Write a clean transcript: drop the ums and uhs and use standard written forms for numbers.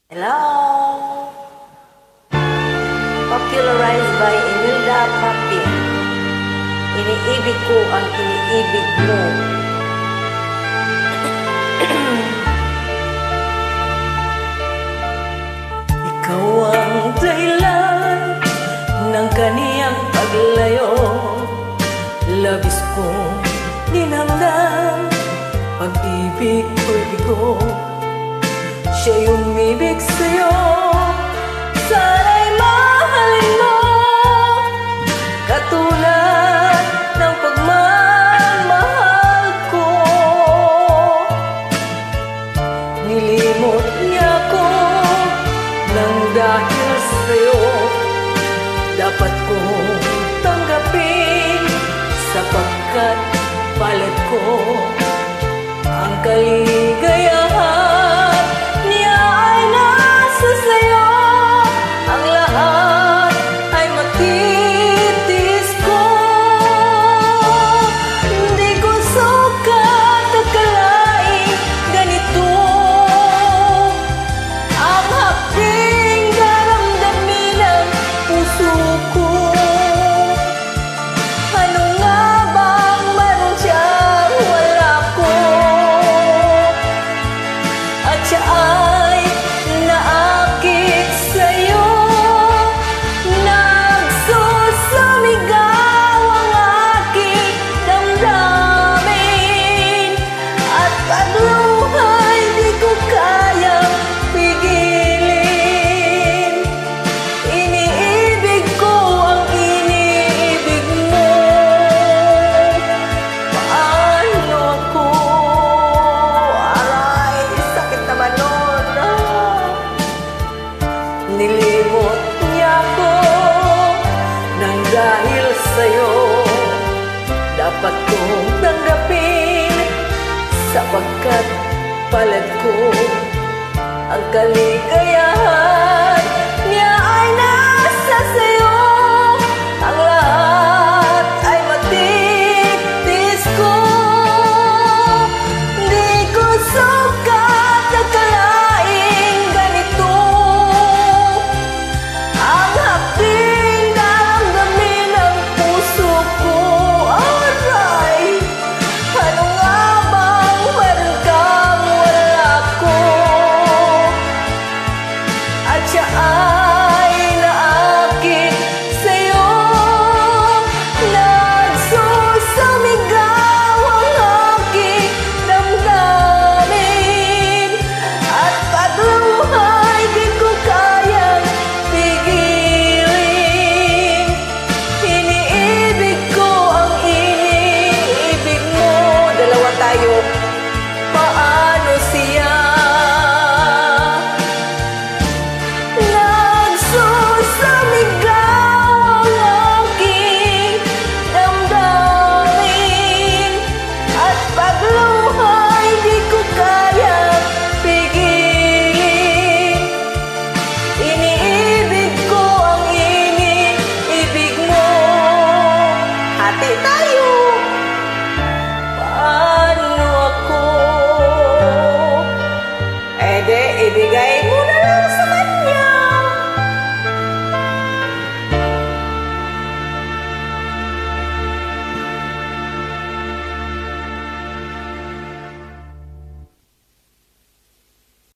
Hello! Popularized by Imelda Papin. Iniibig ko ang iniibig mo. Ikaw ang dahilan ng kaniyang paglayo. Labis kong dinamdam pag-ibig ko'y bigo. Siya'y umibig sa'yo, sana'y mahalin mo, katulad ng pagmamahal ko. Nilimot niya ko nang dahil sa'yo, dapat kong tanggapin, sapagkat palad ko ang kaligayahan. Nilimot niya ko nang dahil sa'yo, dapat kong tanggapin, sapagkat palad ko ang kaligayahan. Niya ay nasa sa'yo, ang lahat ay matitis ko. Di ko sukat akalaing ganito ang hapding damdamin ng puso ko. Aray, ano nga bang meron kang wala ko? At siya ay naakit sa'yo, nagsusumigaw ang aking damdamin, at pagluhay di ko kayang pigilin. Iniibig ko ang iniibig mo. Dalawa tayo. Paano siya? Nagsusumigaw ang aking damdamin, at pagluhay di ko kayang pigilin. Iniibig ko ang iniibig mo. Hati tayo. Paano ako? Ede, ibigay